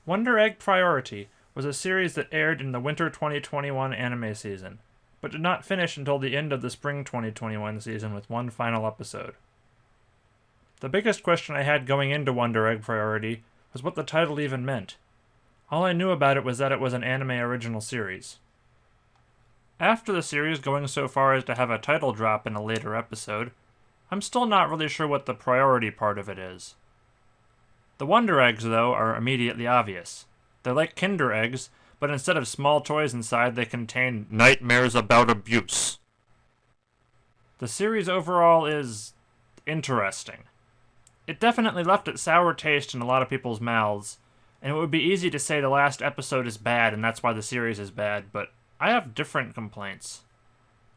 Wonder Egg Priority was a series that aired in the winter 2021 anime season, but did not finish until the end of the spring 2021 season with one final episode. The biggest question I had going into Wonder Egg Priority was what the title even meant. All I knew about it was that it was an anime original series. After the series going so far as to have a title drop in a later episode, I'm still not really sure what the priority part of it is. The Wonder Eggs, though, are immediately obvious. They're like Kinder Eggs, but instead of small toys inside, they contain nightmares about abuse. The series overall is interesting. It definitely left a sour taste in a lot of people's mouths, and it would be easy to say the last episode is bad and that's why the series is bad, but I have different complaints.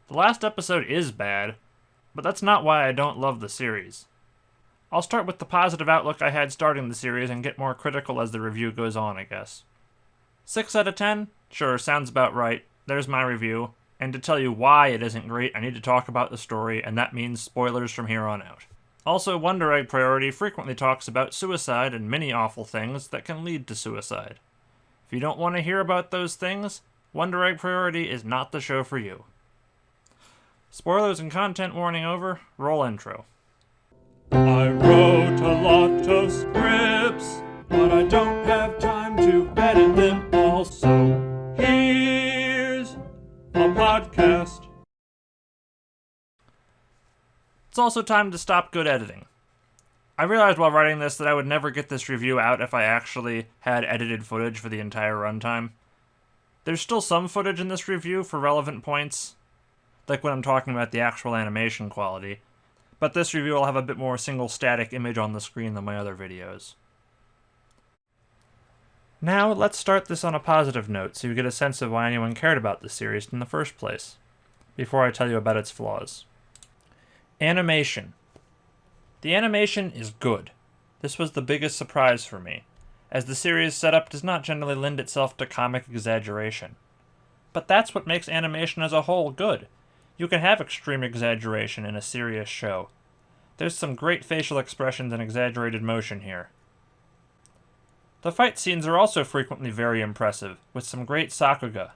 The last episode is bad, but that's not why I don't love the series. I'll start with the positive outlook I had starting the series and get more critical as the review goes on, I guess. 6 out of 10? Sure, sounds about right. There's my review. And to tell you why it isn't great, I need to talk about the story, and that means spoilers from here on out. Also, Wonder Egg Priority frequently talks about suicide and many awful things that can lead to suicide. If you don't want to hear about those things, Wonder Egg Priority is not the show for you. Spoilers and content warning over, roll intro. I wrote a lot of scripts, but I don't have time to edit them all, so here's a podcast. It's also time to stop good editing. I realized while writing this that I would never get this review out if I actually had edited footage for the entire runtime. There's still some footage in this review for relevant points, like when I'm talking about the actual animation quality, but this review will have a bit more single static image on the screen than my other videos. Now, let's start this on a positive note so you get a sense of why anyone cared about this series in the first place, before I tell you about its flaws. Animation. The animation is good. This was the biggest surprise for me, as the series setup does not generally lend itself to comic exaggeration. But that's what makes animation as a whole good. You can have extreme exaggeration in a serious show. There's some great facial expressions and exaggerated motion here. The fight scenes are also frequently very impressive, with some great sakuga.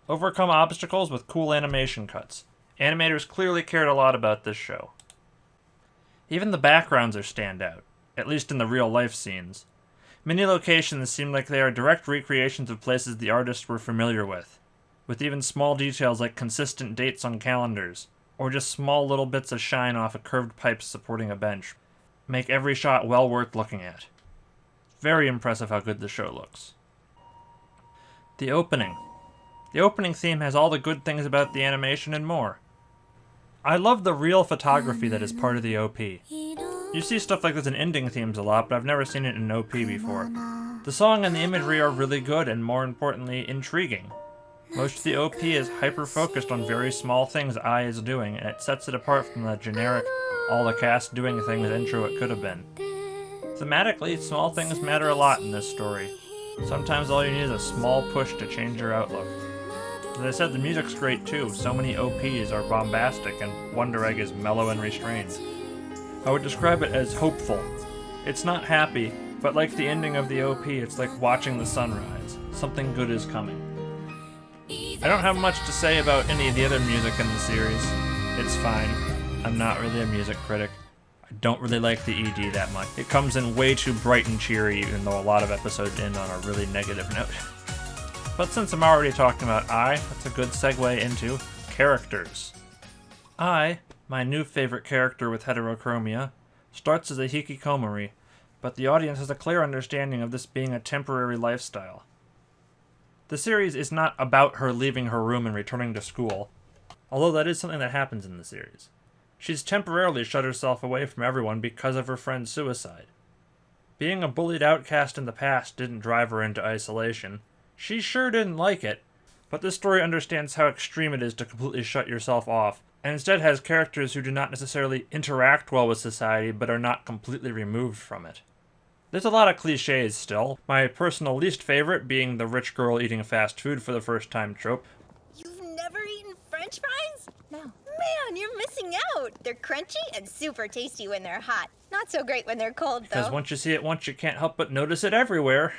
Overcome obstacles with cool animation cuts. Animators clearly cared a lot about this show. Even the backgrounds are standout, at least in the real-life scenes. Many locations seem like they are direct recreations of places the artists were familiar with even small details like consistent dates on calendars, or just small little bits of shine off of curved pipes supporting a bench. Make every shot well worth looking at. Very impressive how good the show looks. The opening. The opening theme has all the good things about the animation and more. I love the real photography that is part of the OP. You see stuff like this in ending themes a lot, but I've never seen it in an OP before. The song and the imagery are really good and, more importantly, intriguing. Most of the OP is hyper-focused on very small things Ai is doing, and it sets it apart from the generic, all the cast doing things intro it could have been. Thematically, small things matter a lot in this story. Sometimes all you need is a small push to change your outlook. As I said, the music's great too. So many OPs are bombastic, and Wonder Egg is mellow and restrained. I would describe it as hopeful. It's not happy, but like the ending of the OP, it's like watching the sunrise. Something good is coming. I don't have much to say about any of the other music in the series. It's fine. I'm not really a music critic. I don't really like the ED that much. It comes in way too bright and cheery, even though a lot of episodes end on a really negative note. But since I'm already talking about Ai, that's a good segue into characters. Ai, my new favorite character with heterochromia, starts as a hikikomori, but the audience has a clear understanding of this being a temporary lifestyle. The series is not about her leaving her room and returning to school, although that is something that happens in the series. She's temporarily shut herself away from everyone because of her friend's suicide. Being a bullied outcast in the past didn't drive her into isolation. She sure didn't like it, but this story understands how extreme it is to completely shut yourself off, and instead has characters who do not necessarily interact well with society but are not completely removed from it. There's a lot of cliches still, my personal least favorite being the rich girl eating fast food for the first time trope. You've never eaten French fries? No. Man, you're missing out. They're crunchy and super tasty when they're hot. Not so great when they're cold, though. Because once you see it once, you can't help but notice it everywhere.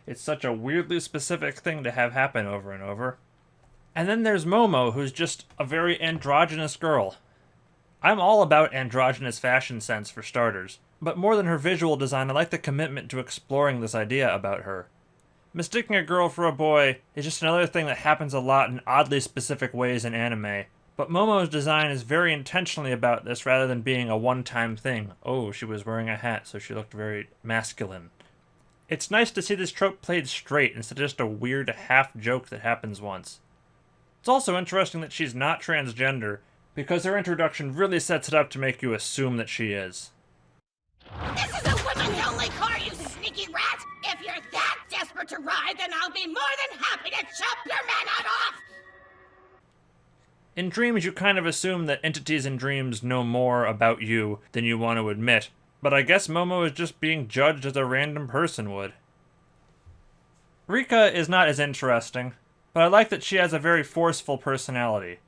It's such a weirdly specific thing to have happen over and over. And then there's Momo, who's just a very androgynous girl. I'm all about androgynous fashion sense for starters, but more than her visual design, I like the commitment to exploring this idea about her. Mistaking a girl for a boy is just another thing that happens a lot in oddly specific ways in anime, but Momo's design is very intentionally about this rather than being a one-time thing. Oh, she was wearing a hat, so she looked very masculine. It's nice to see this trope played straight instead of just a weird half-joke that happens once. It's also interesting that she's not transgender, because her introduction really sets it up to make you assume that she is. This is a women-only car, you sneaky rat! If you're that desperate to ride, then I'll be more than happy to chop your manhood off! In dreams, you kind of assume that entities in dreams know more about you than you want to admit, but I guess Momo is just being judged as a random person would. Rika is not as interesting, but I like that she has a very forceful personality.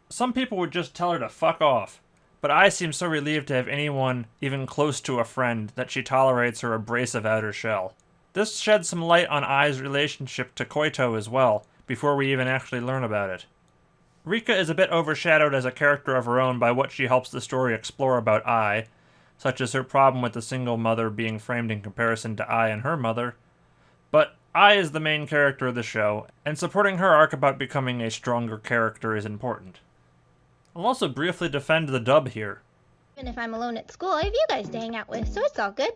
Some people would just tell her to fuck off, but I seem so relieved to have anyone even close to a friend that she tolerates her abrasive outer shell. This sheds some light on Ai's relationship to Koito as well, before we even actually learn about it. Rika is a bit overshadowed as a character of her own by what she helps the story explore about Ai, such as her problem with the single mother being framed in comparison to Ai and her mother. But Ai is the main character of the show, and supporting her arc about becoming a stronger character is important. I'll also briefly defend the dub here. And if I'm alone at school, I have you guys to hang out with, so it's all good.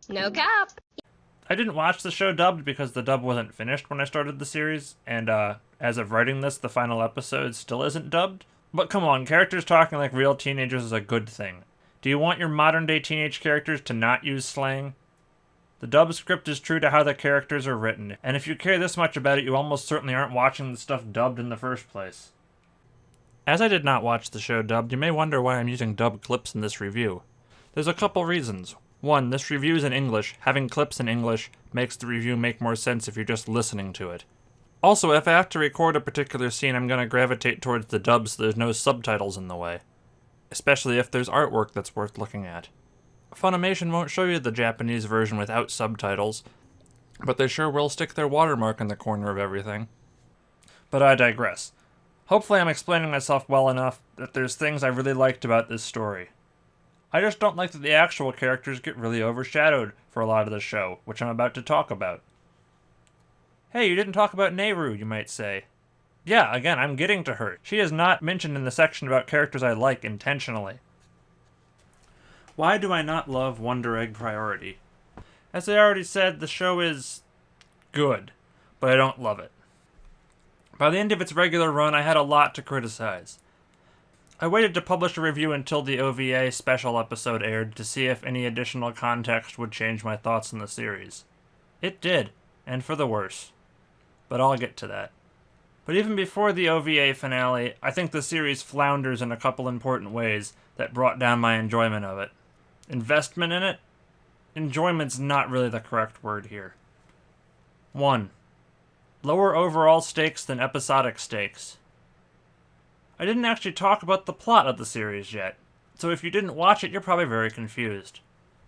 No cap. I didn't watch the show dubbed because the dub wasn't finished when I started the series, and as of writing this, the final episode still isn't dubbed. But come on, characters talking like real teenagers is a good thing. Do you want your modern-day teenage characters to not use slang? The dub script is true to how the characters are written, and if you care this much about it, you almost certainly aren't watching the stuff dubbed in the first place. As I did not watch the show dubbed, you may wonder why I'm using dubbed clips in this review. There's a couple reasons. One, this review is in English. Having clips in English makes the review make more sense if you're just listening to it. Also, if I have to record a particular scene, I'm going to gravitate towards the dub so there's no subtitles in the way. Especially if there's artwork that's worth looking at. Funimation won't show you the Japanese version without subtitles, but they sure will stick their watermark in the corner of everything. But I digress. Hopefully I'm explaining myself well enough that there's things I really liked about this story. I just don't like that the actual characters get really overshadowed for a lot of the show, which I'm about to talk about. Hey, you didn't talk about Nehru, you might say. Yeah, again, I'm getting to her. She is not mentioned in the section about characters I like intentionally. Why do I not love Wonder Egg Priority? As I already said, the show is good, but I don't love it. By the end of its regular run, I had a lot to criticize. I waited to publish a review until the OVA special episode aired to see if any additional context would change my thoughts on the series. It did, and for the worse. But I'll get to that. But even before the OVA finale, I think the series flounders in a couple important ways that brought down my enjoyment of it. Investment in it? Enjoyment's not really the correct word here. 1. Lower overall stakes than episodic stakes. I didn't actually talk about the plot of the series yet, so if you didn't watch it, you're probably very confused.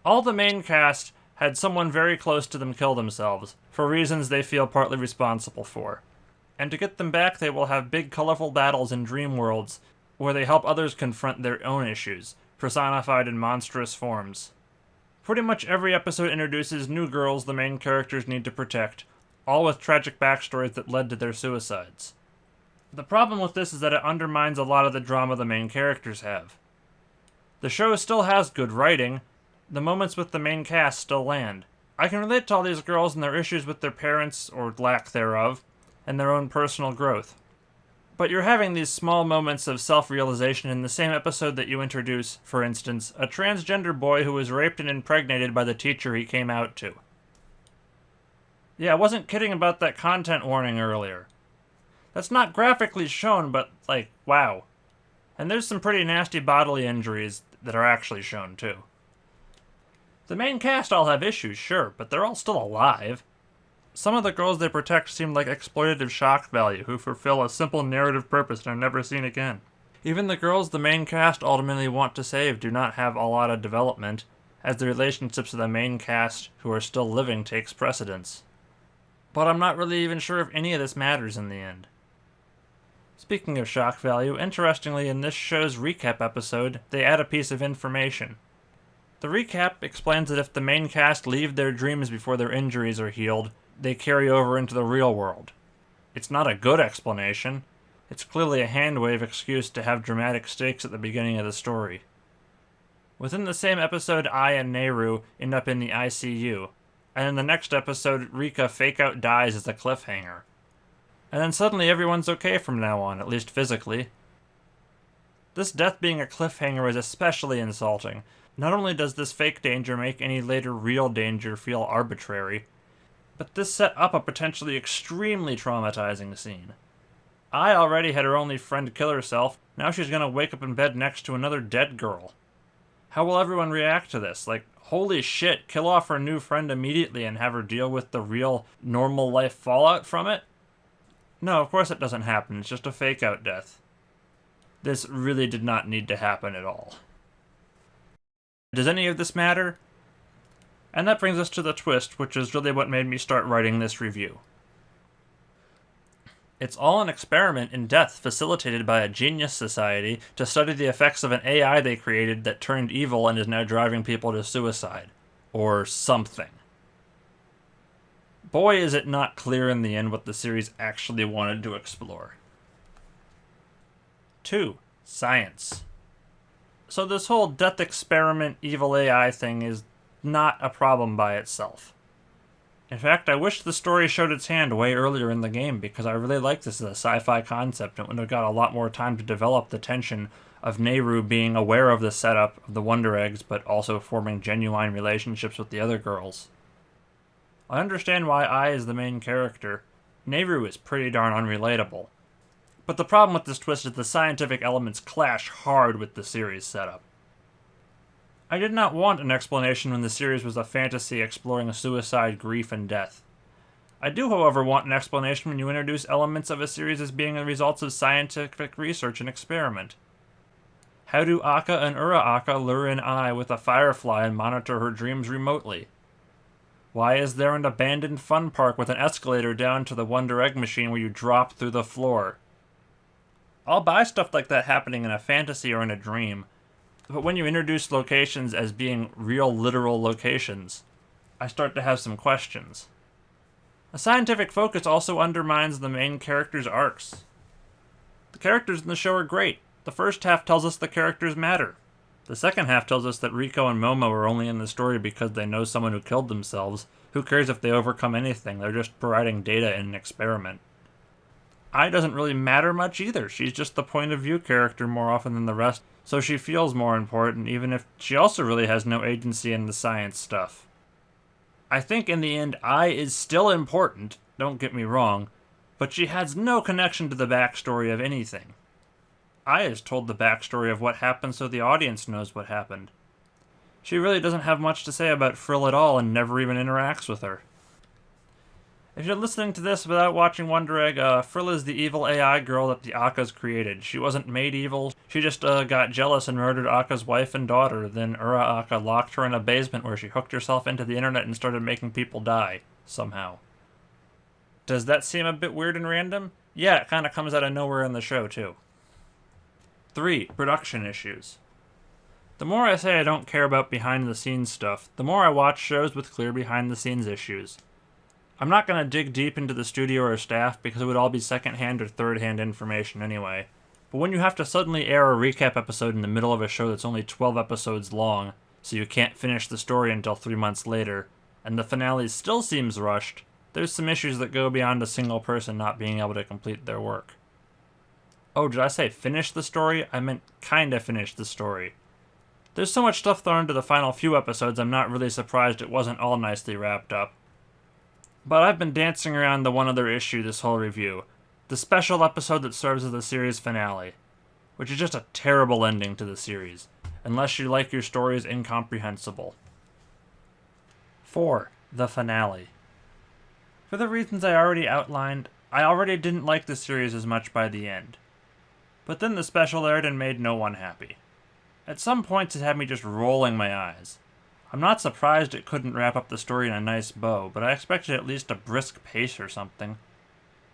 All the main cast had someone very close to them kill themselves, for reasons they feel partly responsible for. And to get them back, they will have big colorful battles in dream worlds, where they help others confront their own issues, personified in monstrous forms. Pretty much every episode introduces new girls the main characters need to protect, all with tragic backstories that led to their suicides. The problem with this is that it undermines a lot of the drama the main characters have. The show still has good writing. The moments with the main cast still land. I can relate to all these girls and their issues with their parents, or lack thereof, and their own personal growth. But you're having these small moments of self-realization in the same episode that you introduce, for instance, a transgender boy who was raped and impregnated by the teacher he came out to. Yeah, I wasn't kidding about that content warning earlier. That's not graphically shown, but, like, wow. And there's some pretty nasty bodily injuries that are actually shown, too. The main cast all have issues, sure, but they're all still alive. Some of the girls they protect seem like exploitative shock value who fulfill a simple narrative purpose and are never seen again. Even the girls the main cast ultimately want to save do not have a lot of development, as the relationships of the main cast who are still living takes precedence. but I'm not really even sure if any of this matters in the end. Speaking of shock value, interestingly, in this show's recap episode, they add a piece of information. The recap explains that if the main cast leave their dreams before their injuries are healed, they carry over into the real world. It's not a good explanation. It's clearly a hand-wave excuse to have dramatic stakes at the beginning of the story. Within the same episode, Ai and Nehru end up in the ICU, and in the next episode, Rika fake-out dies as a cliffhanger. And then suddenly everyone's okay from now on, at least physically. This death being a cliffhanger is especially insulting. Not only does this fake danger make any later real danger feel arbitrary, but this set up a potentially extremely traumatizing scene. Ai already had her only friend kill herself, now she's gonna wake up in bed next to another dead girl. How will everyone react to this? Like, holy shit, kill off her new friend immediately and have her deal with the real, normal life fallout from it? No, of course it doesn't happen, it's just a fake-out death. This really did not need to happen at all. Does any of this matter? And that brings us to the twist, which is really what made me start writing this review. It's all an experiment in death facilitated by a genius society to study the effects of an AI they created that turned evil and is now driving people to suicide. Or something. Boy, is it not clear in the end what the series actually wanted to explore. 2. Science. So this whole death experiment evil AI thing is not a problem by itself. In fact, I wish the story showed its hand way earlier in the game because I really like this as a sci-fi concept and would have got a lot more time to develop the tension of Nehru being aware of the setup of the Wonder Eggs but also forming genuine relationships with the other girls. I understand why Ai is the main character. Nehru is pretty darn unrelatable. But the problem with this twist is the scientific elements clash hard with the series setup. I did not want an explanation when the series was a fantasy exploring suicide, grief, and death. I do, however, want an explanation when you introduce elements of a series as being the results of scientific research and experiment. How do Akka and Ura-Akka lure in Ai with a firefly and monitor her dreams remotely? Why is there an abandoned fun park with an escalator down to the Wonder Egg machine where you drop through the floor? I'll buy stuff like that happening in a fantasy or in a dream, but when you introduce locations as being real literal locations, I start to have some questions. A scientific focus also undermines the main characters' arcs. The characters in the show are great. The first half tells us the characters matter. The second half tells us that Rico and Momo are only in the story because they know someone who killed themselves. Who cares if they overcome anything? They're just providing data in an experiment. Ai doesn't really matter much either. She's just the point of view character more often than the rest, so she feels more important even if she also really has no agency in the science stuff. I think in the end Ai is still important, don't get me wrong, but she has no connection to the backstory of anything. Ai is told the backstory of what happened so the audience knows what happened. She really doesn't have much to say about Frill at all and never even interacts with her. If you're listening to this without watching Wonder Egg, Frill is the evil AI girl that the Akkas created. She wasn't made evil, she just got jealous and murdered Akka's wife and daughter, then Ura-Akka locked her in a basement where she hooked herself into the internet and started making people die, somehow. Does that seem a bit weird and random? Yeah, it kinda comes out of nowhere in the show, too. 3. Production issues. The more I say I don't care about behind-the-scenes stuff, the more I watch shows with clear behind-the-scenes issues. I'm not going to dig deep into the studio or staff because it would all be second-hand or third-hand information anyway. But when you have to suddenly air a recap episode in the middle of a show that's only 12 episodes long, so you can't finish the story until 3 months later, and the finale still seems rushed, there's some issues that go beyond a single person not being able to complete their work. Oh, did I say finish the story? I meant kinda finish the story. There's so much stuff thrown into the final few episodes, I'm not really surprised it wasn't all nicely wrapped up. But I've been dancing around the one other issue this whole review, the special episode that serves as the series finale, which is just a terrible ending to the series, unless you like your stories incomprehensible. 4. The finale. For the reasons I already outlined, I already didn't like the series as much by the end. But then the special aired and made no one happy. At some points it had me just rolling my eyes. I'm not surprised it couldn't wrap up the story in a nice bow, but I expected at least a brisk pace or something.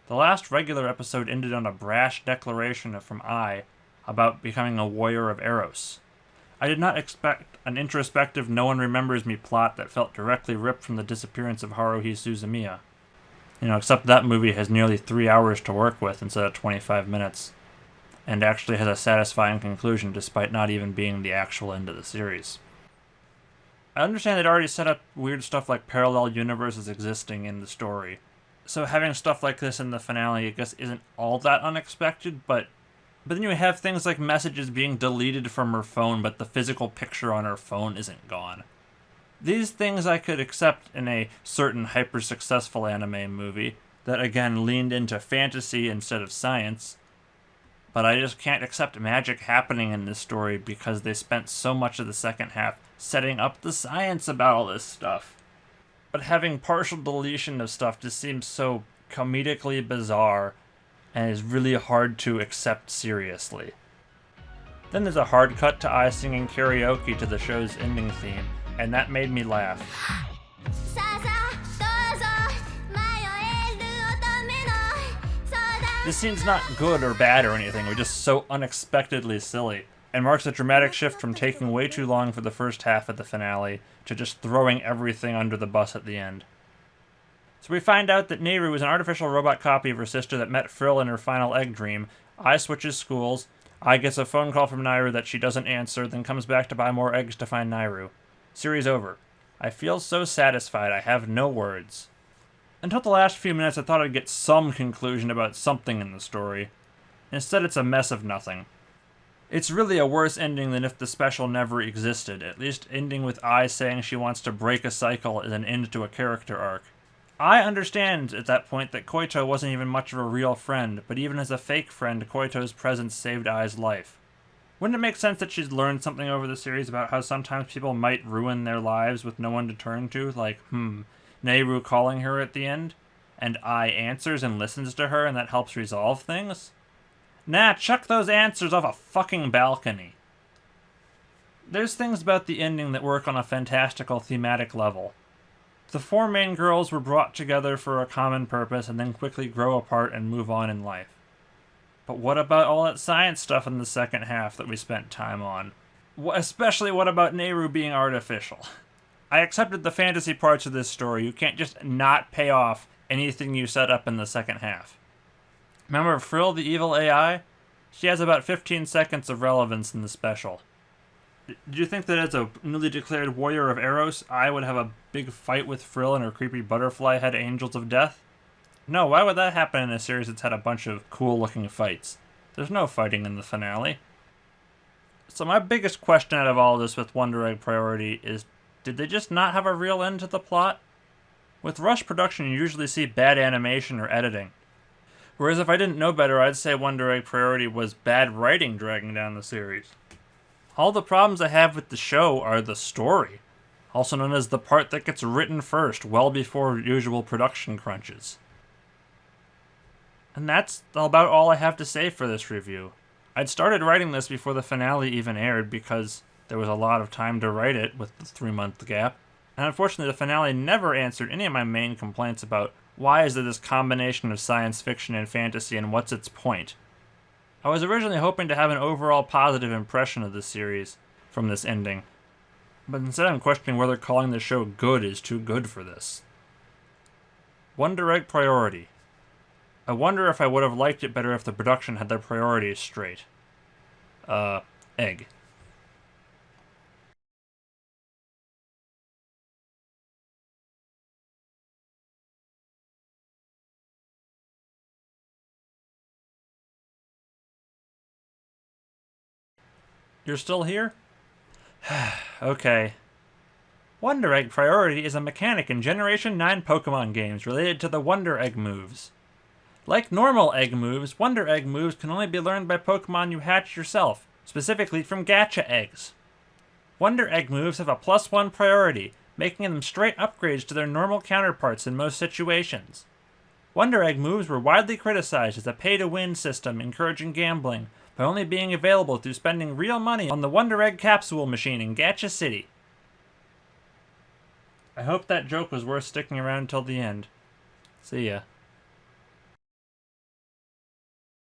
The last regular episode ended on a brash declaration from Ai about becoming a warrior of Eros. I did not expect an introspective no one remembers me plot that felt directly ripped from the disappearance of Haruhi Suzumiya. Except that movie has nearly 3 hours to work with instead of 25 minutes, and actually has a satisfying conclusion despite not even being the actual end of the series. I understand they'd already set up weird stuff like parallel universes existing in the story, so having stuff like this in the finale I guess isn't all that unexpected, but then you have things like messages being deleted from her phone, but the physical picture on her phone isn't gone. These things I could accept in a certain hyper-successful anime movie that again leaned into fantasy instead of science, but I just can't accept magic happening in this story because they spent so much of the second half setting up the science about all this stuff. But having partial deletion of stuff just seems so comedically bizarre and is really hard to accept seriously. Then there's a hard cut to Ai singing karaoke to the show's ending theme, and that made me laugh. This scene's not good or bad or anything, we're just so unexpectedly silly, and marks a dramatic shift from taking way too long for the first half of the finale to just throwing everything under the bus at the end. So we find out that Nehru is an artificial robot copy of her sister that met Frill in her final egg dream. Ai switches schools. Ai gets a phone call from Nairu that she doesn't answer, then comes back to buy more eggs to find Nairu. Series over. I feel so satisfied, I have no words. Until the last few minutes I thought I'd get some conclusion about something in the story. Instead it's a mess of nothing. It's really a worse ending than if the special never existed, at least ending with Ai saying she wants to break a cycle is an end to a character arc. I understand at that point that Koito wasn't even much of a real friend, but even as a fake friend, Koito's presence saved Ai's life. Wouldn't it make sense that she's learned something over the series about how sometimes people might ruin their lives with no one to turn to, like, Nehru calling her at the end, and Ai answers and listens to her and that helps resolve things? Nah, chuck those answers off a fucking balcony. There's things about the ending that work on a fantastical thematic level. The four main girls were brought together for a common purpose and then quickly grow apart and move on in life. But what about all that science stuff in the second half that we spent time on? Especially what about Nehru being artificial? I accepted the fantasy parts of this story. You can't just not pay off anything you set up in the second half. Remember Frill, the evil AI? She has about 15 seconds of relevance in the special. Did you think that as a newly declared warrior of Eros, I would have a big fight with Frill and her creepy butterfly head angels of death? No, why would that happen in a series that's had a bunch of cool-looking fights? There's no fighting in the finale. So my biggest question out of all this with Wonder Egg Priority is, did they just not have a real end to the plot? With rush production, you usually see bad animation or editing. Whereas if I didn't know better, I'd say Wonder Egg Priority was bad writing dragging down the series. All the problems I have with the show are the story, also known as the part that gets written first, well before usual production crunches. And that's about all I have to say for this review. I'd started writing this before the finale even aired because there was a lot of time to write it with the 3-month gap, and unfortunately the finale never answered any of my main complaints about why is there this combination of science fiction and fantasy and what's its point. I was originally hoping to have an overall positive impression of the series from this ending, but instead I'm questioning whether calling the show good is too good for this. Wonder Egg Priority. I wonder if I would have liked it better if the production had their priorities straight. Egg. You're still here? Okay. Wonder Egg Priority is a mechanic in Generation 9 Pokemon games related to the Wonder Egg moves. Like normal egg moves, Wonder Egg moves can only be learned by Pokemon you hatch yourself, specifically from gacha eggs. Wonder Egg moves have a +1 priority, making them straight upgrades to their normal counterparts in most situations. Wonder Egg moves were widely criticized as a pay-to-win system encouraging gambling, by only being available through spending real money on the Wonder Egg capsule machine in Gacha City. I hope that joke was worth sticking around till the end. See ya.